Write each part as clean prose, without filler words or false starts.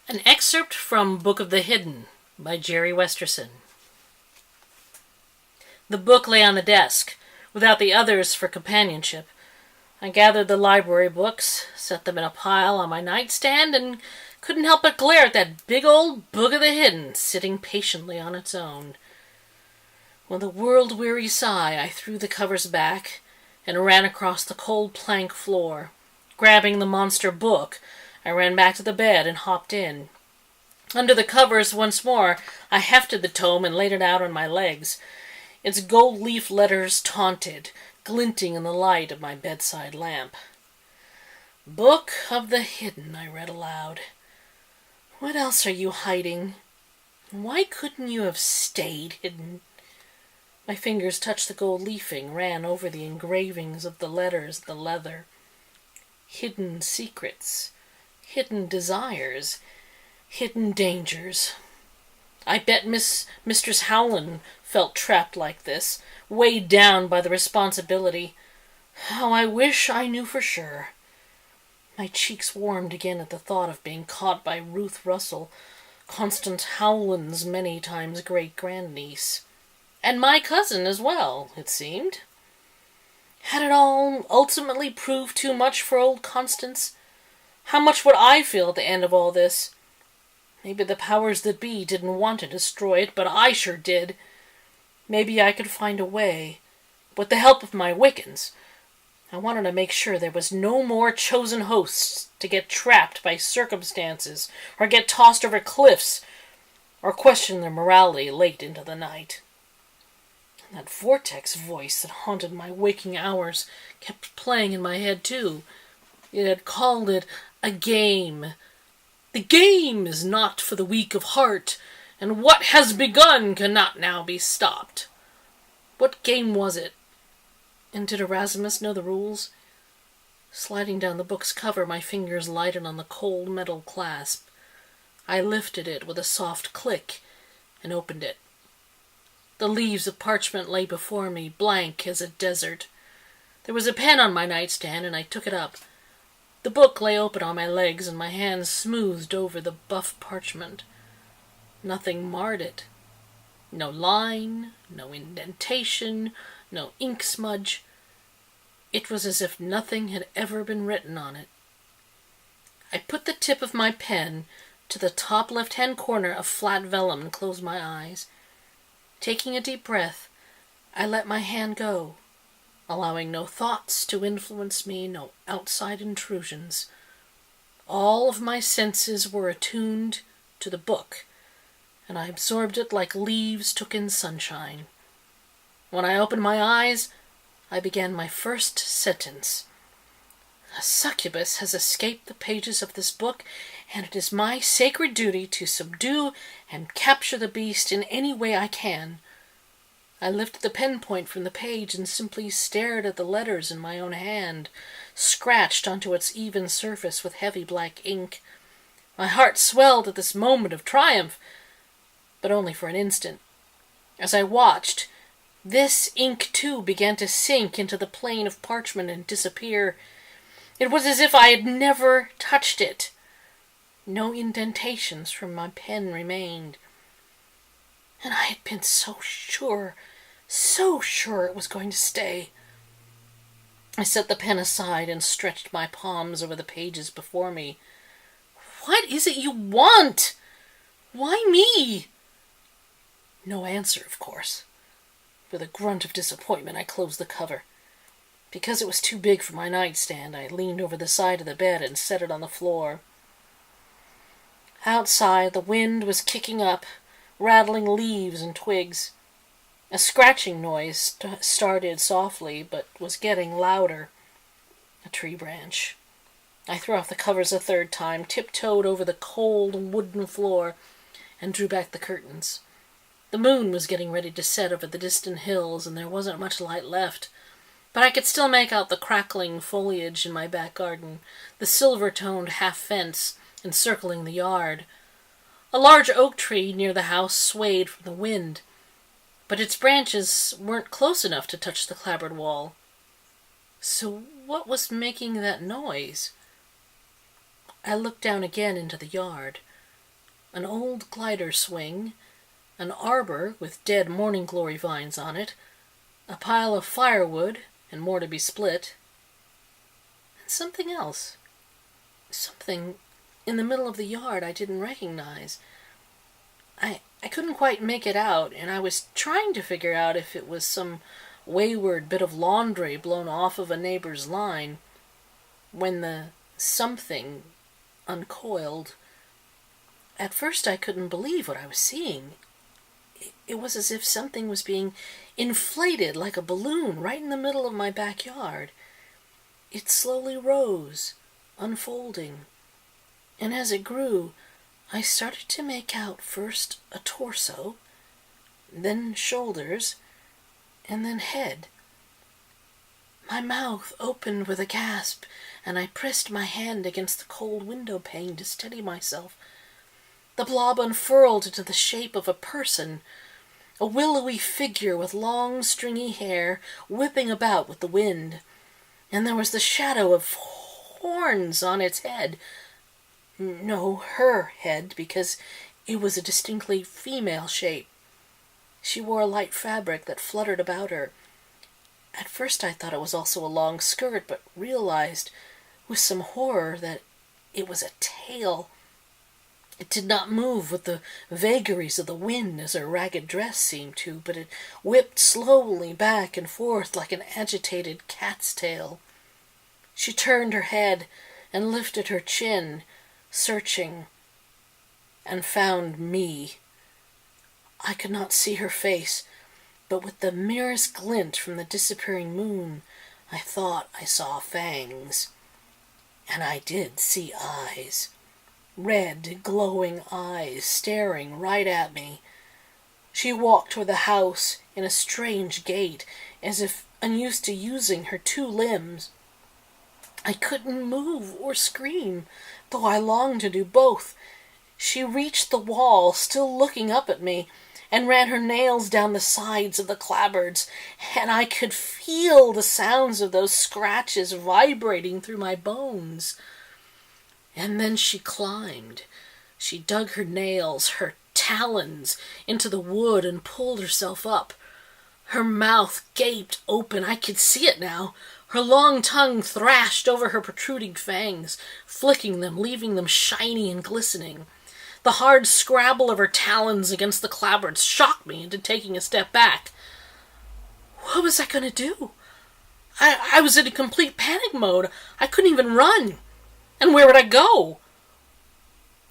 An excerpt from Book of the Hidden by Jeri Westerson. The book lay on the desk, without the others for companionship. I gathered the library books, set them in a pile on my nightstand, and couldn't help but glare at that big old Book of the Hidden sitting patiently on its own. With a world-weary sigh, I threw the covers back and ran across the cold plank floor. Grabbing the monster book, I ran back to the bed and hopped in. Under the covers once more, I hefted the tome and laid it out on my legs. Its gold-leaf letters taunted, glinting in the light of my bedside lamp. "Book of the Hidden," I read aloud. "What else are you hiding? Why couldn't you have stayed hidden?" My fingers touched the gold leafing, ran over the engravings of the letters, the leather. Hidden secrets, hidden desires, hidden dangers. I bet Mistress Howland felt trapped like this, weighed down by the responsibility. How I wish I knew for sure. My cheeks warmed again at the thought of being caught by Ruth Russell, Constance Howland's many times great-grandniece. And my cousin as well, it seemed. Had it all ultimately proved too much for old Constance? How much would I feel at the end of all this? Maybe the powers that be didn't want to destroy it, but I sure did. Maybe I could find a way, with the help of my Wiccans. I wanted to make sure there was no more chosen hosts to get trapped by circumstances, or get tossed over cliffs, or question their morality late into the night. And that vortex voice that haunted my waking hours kept playing in my head too. It had called it a game. The game is not for the weak of heart, and what has begun cannot now be stopped. What game was it? And did Erasmus know the rules? Sliding down the book's cover, my fingers lighted on the cold metal clasp. I lifted it with a soft click and opened it. The leaves of parchment lay before me, blank as a desert. There was a pen on my nightstand, and I took it up. The book lay open on my legs, and my hands smoothed over the buff parchment. Nothing marred it. No line, no indentation, no ink smudge. It was as if nothing had ever been written on it. I put the tip of my pen to the top left-hand corner of flat vellum and closed my eyes. Taking a deep breath, I let my hand go, allowing no thoughts to influence me, no outside intrusions. All of my senses were attuned to the book, and I absorbed it like leaves took in sunshine. When I opened my eyes, I began my first sentence. A succubus has escaped the pages of this book, and it is my sacred duty to subdue and capture the beast in any way I can. I lifted the pen point from the page and simply stared at the letters in my own hand, scratched onto its even surface with heavy black ink. My heart swelled at this moment of triumph, but only for an instant. As I watched, this ink too began to sink into the plane of parchment and disappear. It was as if I had never touched it. No indentations from my pen remained. And I had been so sure it was going to stay. I set the pen aside and stretched my palms over the pages before me. "What is it you want? Why me?" No answer, of course. With a grunt of disappointment, I closed the cover. Because it was too big for my nightstand, I leaned over the side of the bed and set it on the floor. Outside, the wind was kicking up, rattling leaves and twigs. A scratching noise started softly, but was getting louder. A tree branch. I threw off the covers a third time, tiptoed over the cold wooden floor, and drew back the curtains. The moon was getting ready to set over the distant hills, and there wasn't much light left, but I could still make out the crackling foliage in my back garden, the silver-toned half-fence encircling the yard. A large oak tree near the house swayed from the wind, but its branches weren't close enough to touch the clapboard wall. So what was making that noise? I looked down again into the yard. an old glider swing, an arbor with dead morning glory vines on it, a pile of firewood and more to be split, and something else. Something in the middle of the yard I didn't recognize. I couldn't quite make it out, and I was trying to figure out if it was some wayward bit of laundry blown off of a neighbor's line, when the something uncoiled. At first I couldn't believe what I was seeing. It was as if something was being inflated like a balloon right in the middle of my backyard. It slowly rose, unfolding, and as it grew, I started to make out first a torso, then shoulders, and then head. My mouth opened with a gasp, and I pressed my hand against the cold window pane to steady myself. The blob unfurled into the shape of a person, a willowy figure with long, stringy hair whipping about with the wind, and there was the shadow of horns on its head. No, her head, because it was a distinctly female shape. She wore a light fabric that fluttered about her. At first I thought it was also a long skirt, but realized with some horror that it was a tail. It did not move with the vagaries of the wind as her ragged dress seemed to, but it whipped slowly back and forth like an agitated cat's tail. She turned her head and lifted her chin, searching, and found me. I could not see her face, but with the merest glint from the disappearing moon, I thought I saw fangs. And I did see eyes. Red, glowing eyes staring right at me. She walked toward the house in a strange gait, as if unused to using her two limbs. I couldn't move or scream, though I longed to do both. She reached the wall, still looking up at me, and ran her nails down the sides of the clapboards, and I could feel the sounds of those scratches vibrating through my bones. And then she climbed. She dug her nails, her talons, into the wood and pulled herself up. Her mouth gaped open. I could see it now. Her long tongue thrashed over her protruding fangs, flicking them, leaving them shiny and glistening. The hard scrabble of her talons against the clapboards shocked me into taking a step back. What was I going to do? I was in a complete panic mode. I couldn't even run. And where would I go?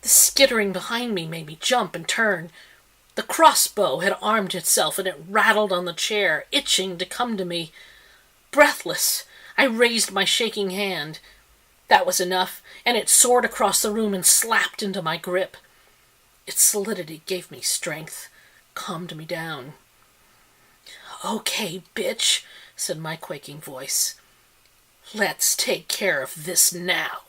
The skittering behind me made me jump and turn. The crossbow had armed itself, and it rattled on the chair, itching to come to me. Breathless, I raised my shaking hand. That was enough, and it soared across the room and slapped into my grip. Its solidity gave me strength, calmed me down. "Okay, bitch," said my quaking voice. "Let's take care of this now."